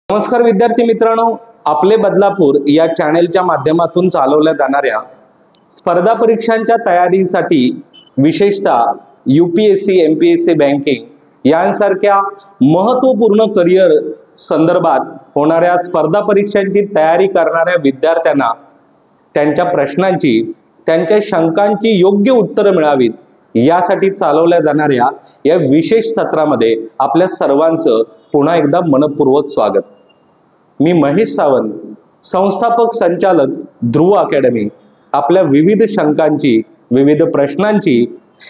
नमस्कार विद्यार्थी मित्रांनो, आपले बदलापूर या चॅनेलच्या माध्यमातून चालवल्या जाणाऱ्या स्पर्धा परीक्षांच्या तयारीसाठी विशेषतः यूपीएससी, एमपीएससी, बँकिंग यांसारख्या महत्त्वपूर्ण करिअर संदर्भात होणाऱ्या स्पर्धा परीक्षांची तयारी करणाऱ्या विद्यार्थ्यांना त्यांच्या प्रश्नांची, त्यांच्या शंकांची योग्य उत्तरे मिळावीत यासाठी चालवल्या जाणाऱ्या या विशेष सत्रामध्ये आपल्या सर्वांचं पुन्हा एकदा मनपूर्वक स्वागत। मी महेश सावंत, संस्थापक संचालक ध्रुव अकॅडमी, आपल्या विविध शंकांची, विविध प्रश्नांची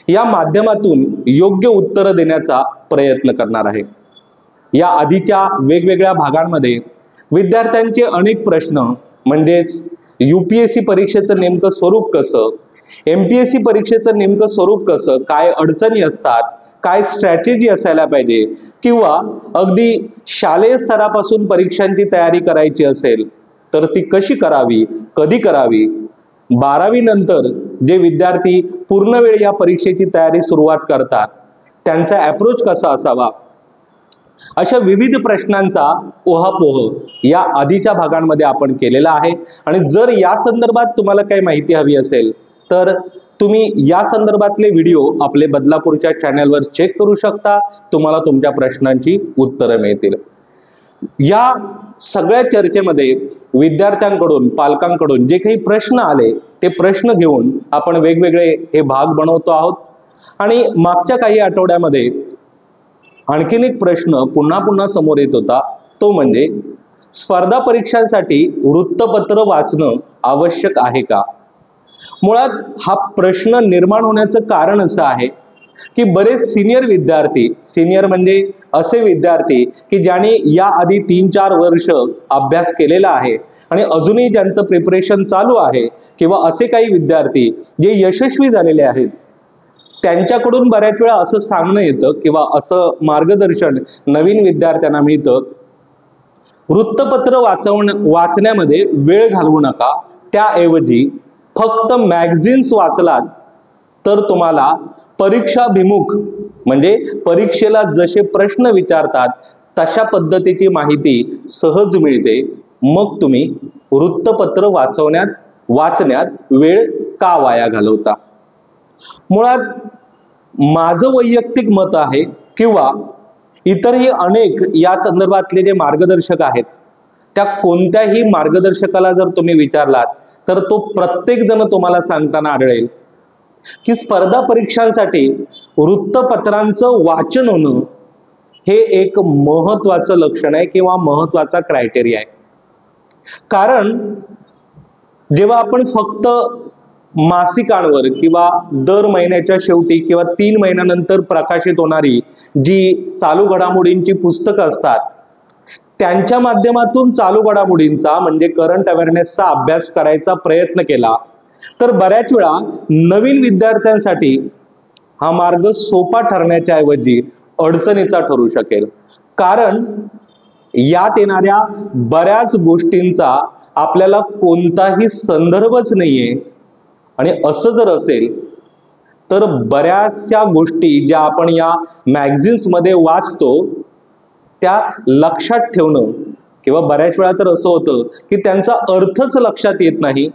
या माध्यमातून योग्य उत्तर देण्याचा प्रयत्न करणार आहे। या आधीच्या वेगवेगळ्या भागांमध्ये विद्यार्थ्यांचे अनेक प्रश्न म्हणजेच यूपीएससी परीक्षेचं नेमकं स्वरूप कसं, एमपीएससी परीक्षेचं नेमकं स्वरूप कसं, काय अडचणी असतात, काय स्ट्रॅटेजी असायला पाहिजे, किंवा अगदी शालेय स्तरापासून परीक्षांची तयारी करायची असेल तर ती कशी करावी, कधी करावी, 12वी नंतर जे विद्यार्थी पूर्ण वेळ या परीक्षेची तयारी सुरुवात करतात त्यांचा अप्रोच कसा असावा, अशा विविध प्रश्नांचा उहापोह या आधीच्या भागांमध्ये आपण केलेला आहे। आणि जर या संदर्भात तुम्हाला काही माहिती हवी असेल तर तुम्ही या संदर्भातले व्हिडिओ आपले बदलापूरच्या चॅनलवर चेक करू शकता, तुम्हाला तुमच्या प्रश्नांची उत्तरे मिळतील। या सगळ्या चर्चेमध्ये विद्यार्थ्यांकडून, पालकांकडून जे काही प्रश्न आले ते प्रश्न घेऊन आपण वेगवेगळे हे भाग बनवतो आहोत। आणि मागच्या काही आठवड्यामध्ये आणखीन एक प्रश्न पुन्हा पुन्हा समोर येत होता, तो म्हणजे स्पर्धा परीक्षांसाठी वृत्तपत्र वाचणं आवश्यक आहे का। मुळात हा प्रश्न निर्माण होण्याचं कारण असं आहे की बरेच सिनियर विद्यार्थी, सिनियर म्हणजे असे विद्यार्थी की ज्यांनी या आधी 3-4 वर्ष अभ्यास केलेला आहे आणि अजूनही ज्यांचं प्रिपरेशन चालू आहे, किंवा असे काही विद्यार्थी जे यशस्वी झालेले आहेत, त्यांच्याकडून बऱ्याच वेळा असं सांगणं येतं किंवा असं मार्गदर्शन नवीन विद्यार्थ्यांना मिळतं, वृत्तपत्र वाचण्यामध्ये वेळ घालवू नका, त्याऐवजी फक्त मॅगझिन्स वाचलात तर तुम्हाला परीक्षाभिमुख म्हणजे परीक्षेला जसे प्रश्न विचारतात तशा पद्धतीची माहिती सहज मिळते। मग तुम्ही वृत्तपत्र वाचण्यात वेळ का वाया घालवता। मुळात माझं वैयक्तिक मत आहे, किंवा इतरही अनेक या संदर्भातले जे मार्गदर्शक आहेत त्या कोणत्याही मार्गदर्शकाला जर तुम्ही विचारलात तर तो प्रत्येक जण तुम्हाला सांगताना आढळेल की स्पर्धा परीक्षांसाठी वृत्तपत्रांचं वाचन होणं हे एक महत्त्वाचं लक्षण आहे किंवा महत्त्वाचा क्रायटेरिया आहे। कारण जेव्हा आपण फक्त मासिकांवर किंवा दर महिन्याच्या शेवटी किंवा 3 महिन्यानंतर प्रकाशित होणारी जी चालू घडामोडींची पुस्तकं असतात त्यांच्या माध्यमातून चालू घडामोडींचा म्हणजे करंट अवेअरनेसचा अभ्यास करायचा प्रयत्न केला तर बऱ्याच वेळा नवीन विद्यार्थ्यांसाठी हा मार्ग सोपा ठरण्याच्या ऐवजी अडचणीचा ठरू शकेल। कारण यात येणाऱ्या बऱ्याच गोष्टींचा आपल्याला कोणताही संदर्भच नाहीये, आणि असं जर असेल तर बऱ्याचशा गोष्टी ज्या आपण या मॅगझिन्स मध्ये वाचतो त्या लक्षात ठेवणं, किंवा बऱ्याच वेळा तर असं होतं की त्यांचा अर्थच लक्षात येत नाही,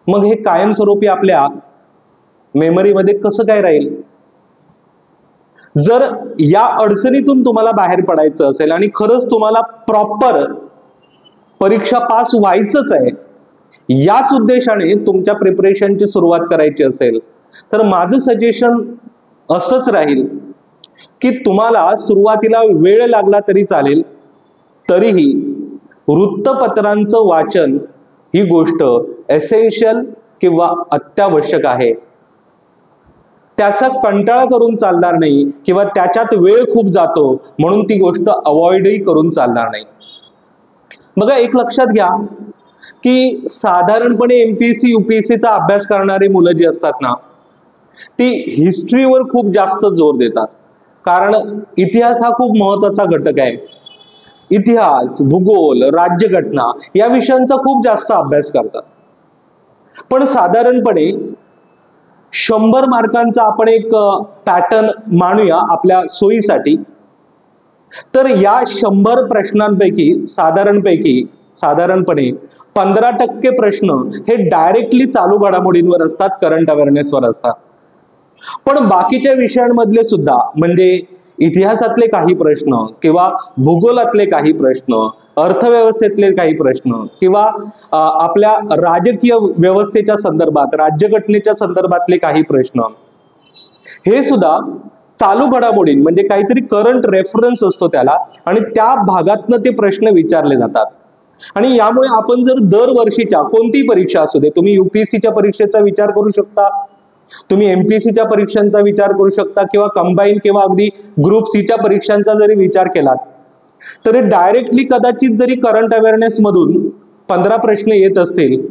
मग हे कायमस्वरूपी आपल्या मेमरीमध्ये कसं काय राहील। जर या अडचणीतून तुम्हाला बाहेर पडायचं असेल आणि खरंच तुम्हाला प्रॉपर परीक्षा पास व्हायचंच आहे, याच उद्देशाने तुमच्या प्रिपरेशनची सुरुवात करायची असेल तर माझं सजेशन असंच राहील की तुम्हाला सुरुवातीला वेळ लागला तरी चालेल, तरीही वृत्तपत्रांचं वाचन ही गोष्ट एसेन्शियल किंवा अत्यावश्यक आहे। त्याचा कंटाळा करून चालणार नाही, किंवा त्याच्यात वेळ खूप जातो म्हणून ती गोष्ट अवॉइडही करून चालणार नाही। बघा, एक लक्षात घ्या की साधारणपणे एमपीएससी, यूपीएससीचा अभ्यास करणारी मुलं जी असतात ना, ती हिस्ट्रीवर खूप जास्त जोर देतात। कारण इतिहास हा खूप महत्त्वाचा घटक आहे। इतिहास, भूगोल, राज्यघटना या विषयांचा खूप जास्त अभ्यास करतात। पण साधारणपणे 100 मार्कांचा आपण एक पॅटर्न मानूया आपल्या सोयीसाठी, तर या 100 प्रश्नांपैकी साधारणपणे 15% प्रश्न हे डायरेक्टली चालू घडामोडींवर असतात, करंट अवेअरनेसवर असतात. पण बाकीच्या विषयांमधले सुद्धा, म्हणजे इतिहासातले काही प्रश्न किंवा भूगोलातले काही प्रश्न, अर्थव्यवस्थेतले काही प्रश्न किंवा आपल्या राजकीय व्यवस्थेच्या संदर्भात, राज्यघटनेच्या संदर्भातले काही प्रश्न, हे सुद्धा चालू घडामोडी म्हणजे काहीतरी करंट रेफरन्स असतो त्याला, आणि त्या भागातनं ते प्रश्न विचारले जातात. आणि यामुळे आपण जर दरवर्षीच्या कोणतीही परीक्षा असू दे, तुम्ही युपीएससीच्या परीक्षेचा विचार करू शकता, तुम्ही एमपीएससीच्या परीक्षांचा विचार करू शकता, किंवा कंबाईन किंवा अगदी ग्रुप सीच्या परीक्षांचा जरी विचार केलात, तरी डायरेक्टली कदाचित जरी करंट अवेअरनेस मधून 15 प्रश्न येत असतील,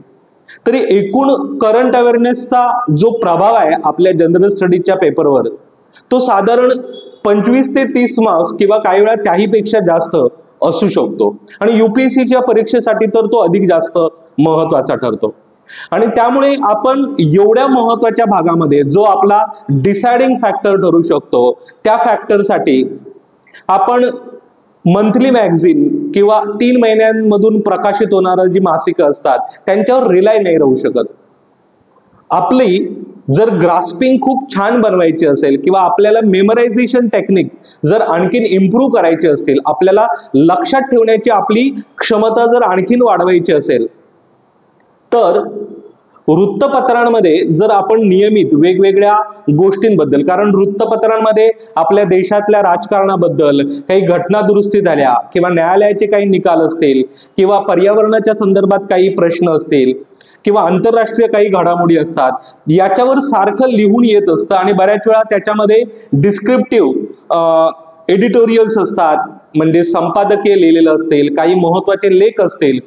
तरी एकूण करंट अवेअरनेसचा जो प्रभाव आहे आपल्या जनरल स्टडीजच्या पेपरवर, तो साधारण 25 ते 30 मार्क्स किंवा काही वेळा त्याहीपेक्षा जास्त असू शकतो. आणि युपीएससीच्या परीक्षेसाठी तर तो अधिक जास्त महत्वाचा ठरतो. आणि त्यामुळे आपण एवढ्या महत्वाच्या भागामध्ये जो आपला डिसाइडिंग फॅक्टर ठरू शकतो, त्या फॅक्टरसाठी आपण मंथली मॅगझिन किंवा 3 महिन्यांमधून प्रकाशित होणारी जी मासिकं असतात त्यांच्यावर रिलाय नाही राहू शकत. आपली जर ग्रास्पिंग खूप छान बनवायची असेल किंवा आपल्याला मेमरायझेशन टेक्निक जर आणखीन इम्प्रूव्ह करायची असतील, आपल्याला लक्षात ठेवण्याची आपली क्षमता जर आणखीन वाढवायची असेल, तर वृत्तपत्रांमध्ये जर आपण नियमित वेगवेगळ्या गोष्टींबद्दल, कारण वृत्तपत्रांमध्ये आपल्या देशातल्या राजकारणाबद्दल काही घटना दुरुस्ती झाल्या किंवा न्यायालयाचे काही निकाल असतील किंवा पर्यावरणाच्या संदर्भात काही प्रश्न असतील किंवा आंतरराष्ट्रीय काही घडामोडी असतात, याच्यावर सारखं लिहून येत असतं. आणि बऱ्याच वेळा त्याच्यामध्ये डिस्क्रिप्टिव्ह एडिटोरियल्स असतात, म्हणजे संपादकीय लिहिलेलं असतील, काही महत्वाचे लेख असतील.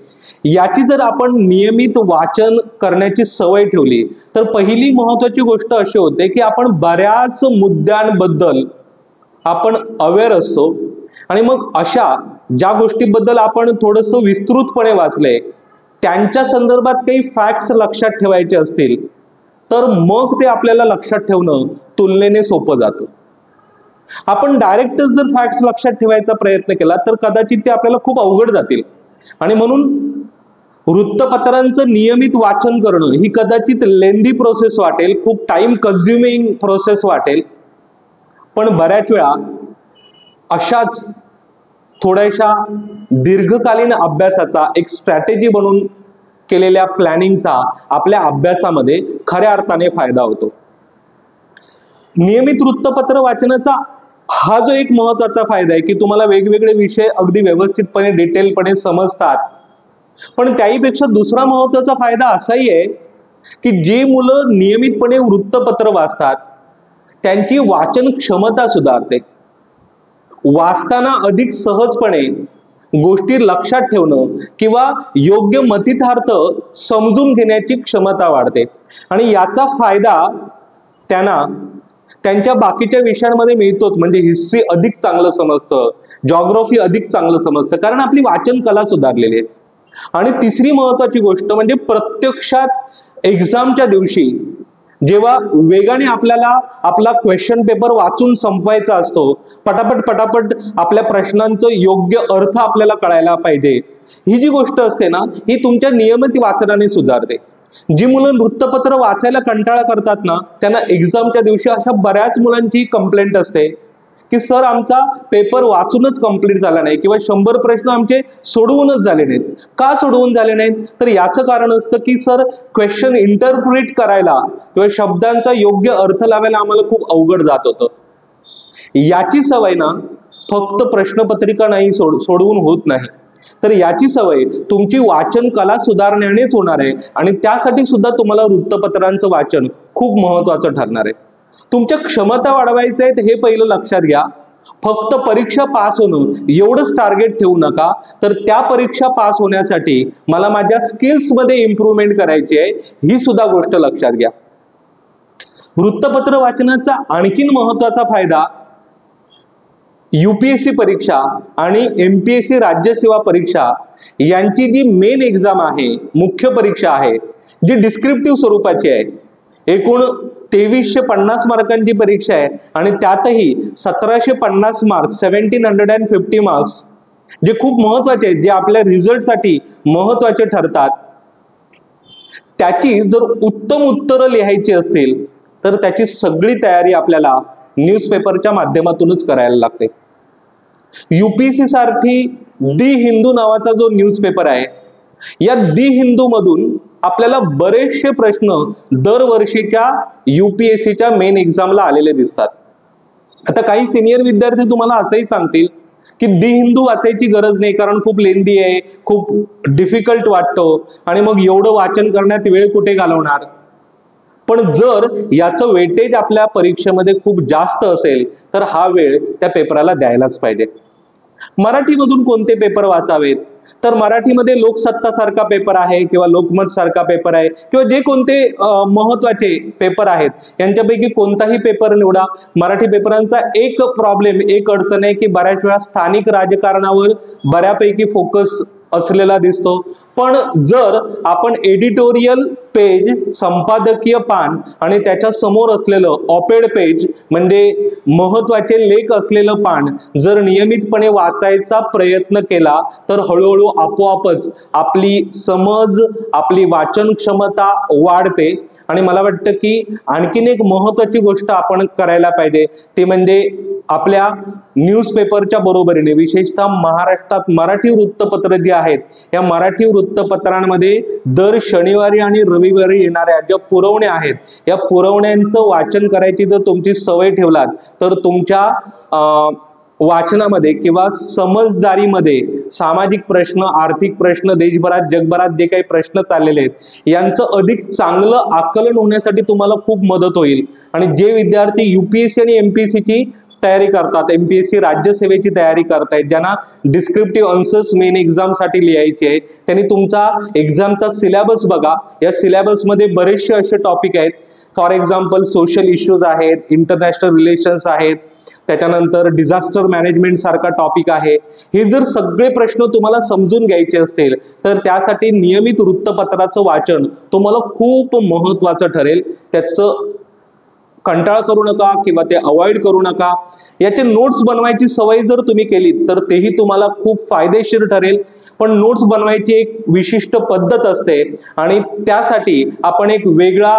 याची जर आपण नियमित वाचन करण्याची सवय ठेवली, तर पहिली महत्वाची गोष्ट अशी होते की आपण बऱ्याच मुद्द्यांबद्दल आपण अवेअर असतो. आणि मग अशा ज्या गोष्टीबद्दल आपण थोडंसं विस्तृतपणे वाचलंय, त्यांच्या संदर्भात काही फॅक्ट्स लक्षात ठेवायचे असतील, तर मग ते आपल्याला लक्षात ठेवणं तुलनेने सोपं जातं. आपण डायरेक्टच जर फॅक्ट्स लक्षात ठेवायचा प्रयत्न केला, तर कदाचित ते आपल्याला खूप अवघड जातील. आणि म्हणून वृत्तपत्रांचं नियमित वाचन करणं ही कदाचित लेंदी प्रोसेस वाटेल, खूप टाइम कन्झ्युमिंग प्रोसेस वाटेल, पण बऱ्याच वेळा अशाच थोड्याशा दीर्घकालीन अभ्यासाचा एक स्ट्रॅटेजी बनवून केलेल्या प्लॅनिंगचा आपल्या अभ्यासामध्ये खऱ्या अर्थाने फायदा होतो. नियमित वृत्तपत्र वाचनाचा हा जो एक महत्वाचा फायदा आहे की तुम्हाला वेगवेगळे विषय अगदी व्यवस्थितपणे डिटेलपणे समजतात. पण त्याहीपेक्षा दुसरा महत्वाचा फायदा असाही आहे की जी मुलं नियमितपणे वृत्तपत्र वाचतात त्यांची वाचन क्षमता सुधारते. वाचताना अधिक सहजपणे गोष्टी लक्षात ठेवणं किंवा योग्य मतितार्थ समजून घेण्याची क्षमता वाढते. आणि याचा फायदा त्यांना त्यांच्या बाकीच्या विषयांमध्ये मिळतोच, म्हणजे हिस्ट्री अधिक चांगलं समजतं, जॉग्राफी अधिक चांगलं समजतं, कारण आपली वाचन कला सुधारलेली आहे. आणि तिसरी महत्वाची गोष्ट म्हणजे प्रत्यक्षात एक्झामच्या दिवशी जेव्हा वेगाने आपल्याला आपला क्वेश्चन पेपर वाचून संपवायचा असतो, पटापट आपल्या प्रश्नांचं योग्य अर्थ आपल्याला कळायला पाहिजे, ही जी गोष्ट असते ना, ही तुमच्या नियमित वाचनाने सुधारते. जी मुलं वृत्तपत्र वाचायला कंटाळा करतात ना, त्यांना एक्झामच्या दिवशी अशा बऱ्याच मुलांची कंप्लेंट असते की सर आमचा पेपर वाचूनच कंप्लीट झाला नाही किंवा 100 प्रश्न आमचे सोडवूनच झाले नाहीत. का सोडवून झाले नाहीत? तर याचं कारण असतं की सर क्वेश्चन इंटरप्रिट करायला किंवा शब्दांचा योग्य अर्थ लावायला आम्हाला खूप अवघड जात होतं. याची सवय ना फक्त प्रश्नपत्रिका नाही सोडवून होत नाही, तर याची सवय तुमची वाचन कला सुधारण्यानेच होणार आहे. आणि त्यासाठी सुद्धा तुम्हाला वृत्तपत्रांचं वाचन खूप महत्वाचं ठरणार आहे. तुमच्या क्षमता वाढवायच्या आहेत हे पहिलं लक्षात घ्या. फक्त परीक्षा पास होणं एवढंच टार्गेट ठेवू नका, तर त्या परीक्षा पास होण्यासाठी मला माझ्या स्किल्स मध्ये इम्प्रूव्हमेंट करायची आहे, ही सुद्धा गोष्ट लक्षात घ्या. वृत्तपत्र वाचनाचा आणखीन महत्वाचा फायदा युपीएससी परीक्षा आणि एमपीएससी राज्य सेवा परीक्षा यांची जी मेन एक्झाम आहे, मुख्य परीक्षा आहे, जी डिस्क्रिप्टिव्ह स्वरूपाची आहे, एकूण 2350 मार्कांची परीक्षा आहे आणि त्यातही 1750 मार्क्स 1750 मार्क्स जे खूप महत्वाचे आहेत, जे आपल्या रिझल्टसाठी महत्वाचे ठरतात, त्याची जर उत्तम उत्तरं लिहायची असतील तर त्याची सगळी तयारी आपल्याला न्यूजपेपरच्या माध्यमातूनच करायला लागते. UPSC सारखी दी हिंदू नावाचा जो न्यूजपेपर आहे, या दी हिंदू मधून आपल्याला बरेचसे प्रश्न दरवर्षीच्या UPSCच्या मेन एक्झामला आलेले दिसतात. आता काही सिनियर विद्यार्थी तुम्हाला असंही सांगतील की दी हिंदू वाचायची गरज नाही, कारण खूप लेंदी आहे, खूप डिफिकल्ट वाटतो आणि मग एवढं वाचन करण्यात वेळ कुठे घालवणार. पण जर याचं वेटेज आपल्या परीक्षेमध्ये खूप जास्त असेल तर हा वेळ त्या पेपराला द्यायलाच पाहिजे. मराठीमधून कोणते पेपर वाचावेत, तर मराठीमध्ये लोकसत्ता सारखा पेपर आहे किंवा लोकमत सारखा पेपर आहे किंवा जे कोणते महत्वाचे पेपर आहेत यांच्यापैकी कोणताही पेपर निवडा. मराठी पेपरांचा एक प्रॉब्लेम, एक अडचण आहे की बऱ्याच वेळा स्थानिक राजकारणावर बऱ्यापैकी फोकस असलेला दिसतो. पण जर आपण एडिटोरियल पेज, संपादकीय पान आणि त्याच्या समोर असलेलं ऑपेड पेज म्हणजे महत्वाचे लेख असलेलं पान जर नियमितपणे वाचायचा प्रयत्न केला तर हळूहळू आपोआपच आपली समज, आपली वाचन क्षमता वाढते. आणि मला वाटतं की आणखीन एक महत्वाची गोष्ट आपण करायला पाहिजे ते म्हणजे आपल्या न्यूजपेपरच्या बरोबरीने विशेषतः महाराष्ट्रात मराठी वृत्तपत्र जी आहेत, या मराठी वृत्तपत्रांमध्ये दर शनिवारी आणि रविवारी येणाऱ्या ज्या पुरवण्या आहेत, या पुरवण्यांचं वाचन करायची जर तुमची सवय ठेवलात तर तुमच्या वाचनामध्ये किंवा समजदारीमध्ये सामाजिक प्रश्न, आर्थिक प्रश्न, देशभरात जगभरात जे काही प्रश्न चाललेले आहेत यांचं अधिक चांगलं आकलन होण्यासाठी तुम्हाला खूप मदत होईल. आणि जे विद्यार्थी UPSC आणि MPSC ची तयारी करतात, MPSC राज्यसेवेची तयारी करतायत, ज्यांना डिस्क्रिप्टिव्ह आन्सर्स मेन एक्झाम साठी लिहायची आहे, त्यांनी तुमचा एक्झामचा सिलेबस बघा. या सिलेबस मध्ये बरेचसे असे टॉपिक आहेत. फॉर एक्झाम्पल सोशल इश्यूज आहेत, इंटरनॅशनल रिलेशन्स आहेत, त्याच्यानंतर डिझास्टर मॅनेजमेंट सारखा टॉपिक आहे. हे जर सगळे प्रश्न तुम्हाला समजून घ्यायचे असतील तर त्यासाठी नियमित वृत्तपत्राचं वाचन तुम्हाला खूप महत्वाचं ठरेल. त्याचं कंटाळा करू नका किंवा ते अवॉइड करू नका. याचे नोट्स बनवायची सवय जर तुम्ही केली तर तेही तुम्हाला खूप फायदेशीर ठरेल. पण नोट्स बनवायची एक विशिष्ट पद्धत असते आणि त्यासाठी आपण एक वेगळा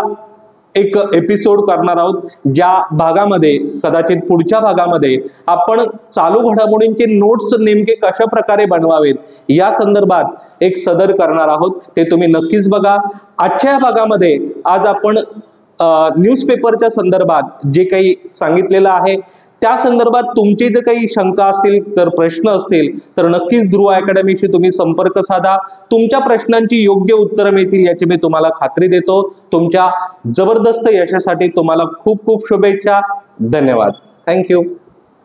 एपिसोड करणार आहोत, ज्या भागामध्ये कदाचित पुढच्या भागामध्ये आपण चालू घडामोडींचे नोट्स नेमके कशा प्रकारे बनवावेत या संदर्भात एक सदर करणार आहोत. ते तुम्ही नक्कीच बघा. आजच्या भागामध्ये आज आपण न्यूजपेपरच्या संदर्भात जे काही सांगितलेलं आहे त्या संदर्भात तुमची जर काही शंका असतील, जर प्रश्न असतील तर नक्कीच ध्रुव अकॅडमीशी तुम्ही संपर्क साधा. तुमच्या प्रश्नांची योग्य उत्तरं मिळतील याची मी तुम्हाला खात्री देतो. तुमच्या जबरदस्त यशासाठी तुम्हाला खूप खूप शुभेच्छा. धन्यवाद. थँक्यू.